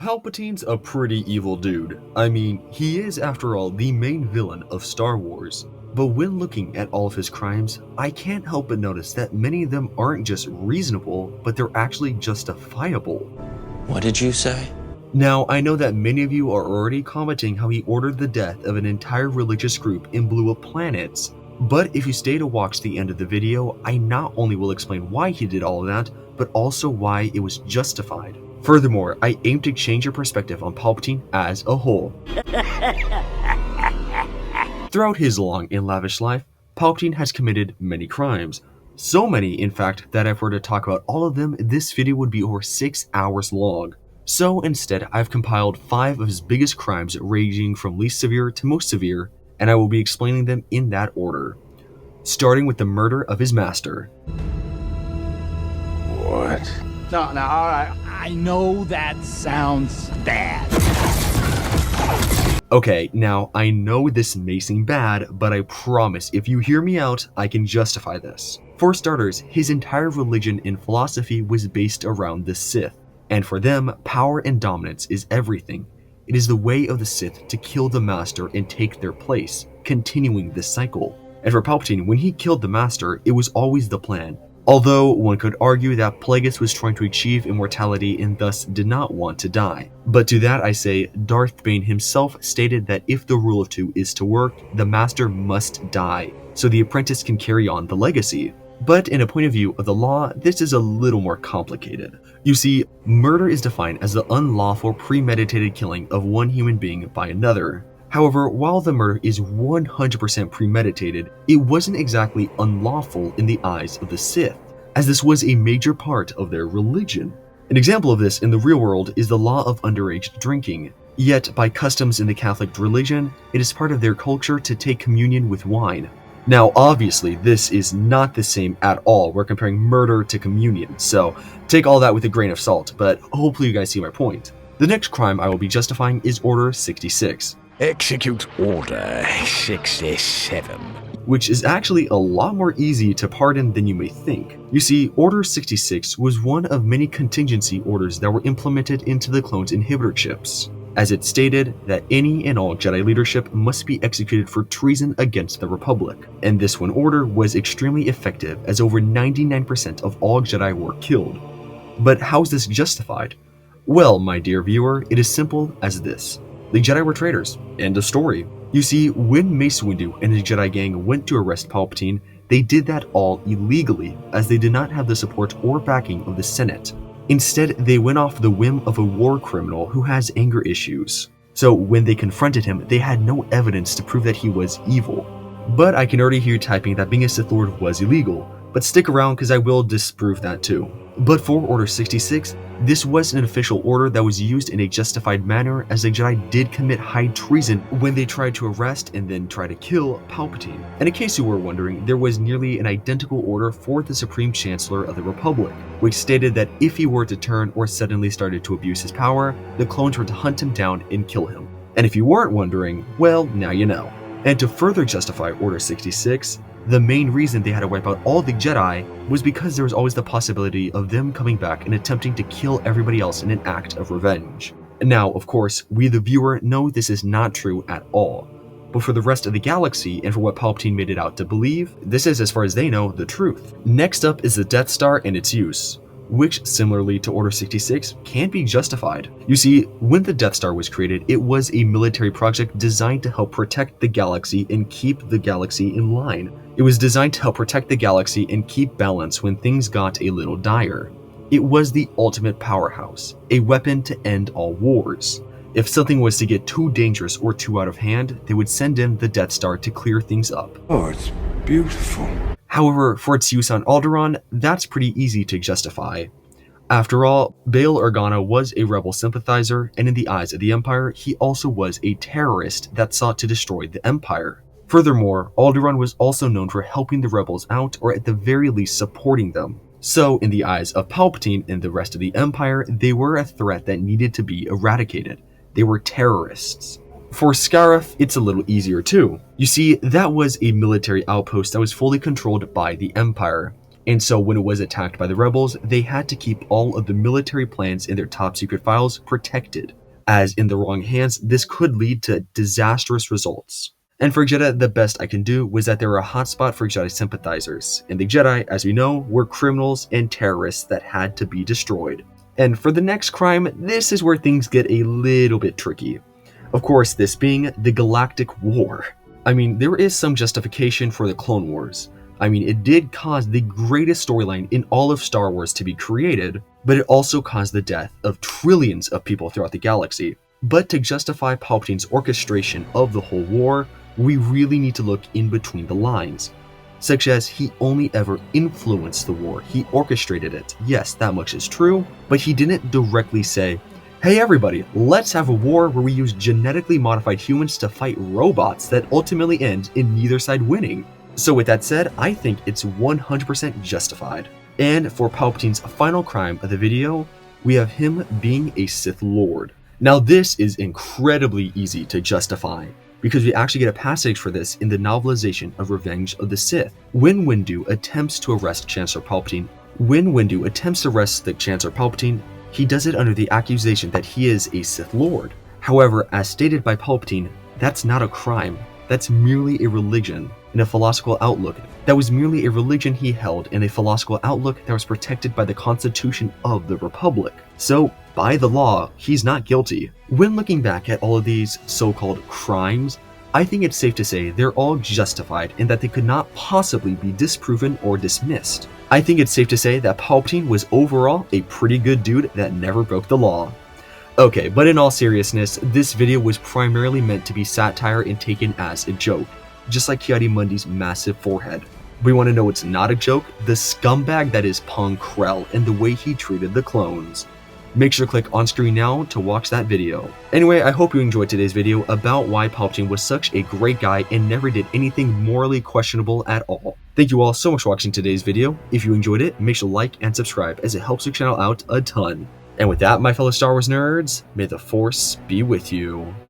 Palpatine's a pretty evil dude. I mean, he is, after all, the main villain of Star Wars. But when looking at all of his crimes, I can't help but notice that many of them aren't just reasonable, but they're actually justifiable. What did you say? Now, I know that many of you are already commenting how he ordered the death of an entire religious group and blew up planets. But if you stay to watch the end of the video, I not only will explain why he did all of that, but also why it was justified. Furthermore, I aim to change your perspective on Palpatine as a whole. Throughout his long and lavish life, Palpatine has committed many crimes. So many, in fact, that if I were to talk about all of them, this video would be over 6 hours long. So instead, I've compiled 5 of his biggest crimes ranging from least severe to most severe, and I will be explaining them in that order. Starting with the murder of his master. What? No, all right. I know that sounds bad. Okay, now I know this may seem bad, but I promise if you hear me out, I can justify this. For starters, his entire religion and philosophy was based around the Sith, and for them, power and dominance is everything. It is the way of the Sith to kill the Master and take their place, continuing this cycle. And for Palpatine, when he killed the Master, it was always the plan. Although one could argue that Plagueis was trying to achieve immortality and thus did not want to die. But to that I say, Darth Bane himself stated that if the rule of two is to work, the Master must die, so the apprentice can carry on the legacy. But in a point of view of the law, this is a little more complicated. You see, murder is defined as the unlawful premeditated killing of one human being by another. However, while the murder is 100% premeditated, it wasn't exactly unlawful in the eyes of the Sith, as this was a major part of their religion. An example of this in the real world is the law of underage drinking. Yet, by customs in the Catholic religion, it is part of their culture to take communion with wine. Now, obviously, this is not the same at all. We're comparing murder to communion, so take all that with a grain of salt, but hopefully you guys see my point. The next crime I will be justifying is Order 66. Execute Order 67. Which is actually a lot more easy to pardon than you may think. You see, Order 66 was one of many contingency orders that were implemented into the clone's inhibitor chips, as it stated that any and all Jedi leadership must be executed for treason against the Republic. And this one order was extremely effective, as over 99% of all Jedi were killed. But how is this justified? Well, my dear viewer, it is simple as this. The Jedi were traitors. End of story. You see, when Mace Windu and his Jedi gang went to arrest Palpatine, they did that all illegally, as they did not have the support or backing of the Senate. Instead, they went off the whim of a war criminal who has anger issues. So when they confronted him, they had no evidence to prove that he was evil. But I can already hear you typing that being a Sith Lord was illegal, but stick around because I will disprove that too. But for Order 66, this was an official order that was used in a justified manner, as the Jedi did commit high treason when they tried to arrest and then try to kill Palpatine. And in case you were wondering, there was nearly an identical order for the Supreme Chancellor of the Republic, which stated that if he were to turn or suddenly started to abuse his power, the clones were to hunt him down and kill him. And if you weren't wondering, well, now you know. And to further justify Order 66, the main reason they had to wipe out all the Jedi was because there was always the possibility of them coming back and attempting to kill everybody else in an act of revenge. And now, of course, we the viewer know this is not true at all. But for the rest of the galaxy, and for what Palpatine made it out to believe, this is, as far as they know, the truth. Next up is the Death Star and its use, which, similarly to Order 66, can't be justified. You see, when the Death Star was created, it was a military project designed to help protect the galaxy and keep the galaxy in line. It was designed to help protect the galaxy and keep balance when things got a little dire. It was the ultimate powerhouse, a weapon to end all wars. If something was to get too dangerous or too out of hand, they would send in the Death Star to clear things up. Oh, it's beautiful. However, for its use on Alderaan, that's pretty easy to justify. After all, Bail Organa was a rebel sympathizer, and in the eyes of the Empire, he also was a terrorist that sought to destroy the Empire. Furthermore, Alderaan was also known for helping the rebels out, or at the very least supporting them. So, in the eyes of Palpatine and the rest of the Empire, they were a threat that needed to be eradicated. They were terrorists. For Scarif, it's a little easier too. You see, that was a military outpost that was fully controlled by the Empire, And so when it was attacked by the rebels, they had to keep all of the military plans in their top secret files protected, as in the wrong hands, this could lead to disastrous results. And for Jedi, the best I can do was that they were a hotspot for Jedi sympathizers, and the Jedi, as we know, were criminals and terrorists that had to be destroyed. And for the next crime, this is where things get a little bit tricky. Of course, this being the Galactic War. I mean, there is some justification for the Clone Wars. I mean, it did cause the greatest storyline in all of Star Wars to be created, but it also caused the death of trillions of people throughout the galaxy. But to justify Palpatine's orchestration of the whole war, we really need to look in between the lines. Such as he only ever influenced the war, he orchestrated it. Yes, that much is true, but he didn't directly say, hey everybody, let's have a war where we use genetically modified humans to fight robots that ultimately end in neither side winning. So with that said, I think it's 100% justified. And for Palpatine's final crime of the video, we have him being a Sith Lord. Now this is incredibly easy to justify, because we actually get a passage for this in the novelization of Revenge of the Sith. When Windu attempts to arrest Chancellor Palpatine, he does it under the accusation that he is a Sith Lord. However, as stated by Palpatine, that's not a crime. That's merely a religion and a philosophical outlook. That was merely a religion he held and a philosophical outlook that was protected by the Constitution of the Republic. So, by the law, he's not guilty. When looking back at all of these so-called crimes, I think it's safe to say they're all justified and that they could not possibly be disproven or dismissed. I think it's safe to say that Palpatine was overall a pretty good dude that never broke the law. Okay, but in all seriousness, this video was primarily meant to be satire and taken as a joke, just like Ki-Adi-Mundi's massive forehead. We want to know what's not a joke? The scumbag that is Pong Krell and the way he treated the clones. Make sure to click on screen now to watch that video. Anyway, I hope you enjoyed today's video about why Palpatine was such a great guy and never did anything morally questionable at all. Thank you all so much for watching today's video. If you enjoyed it, make sure to like and subscribe as it helps the channel out a ton. And with that, my fellow Star Wars nerds, may the Force be with you.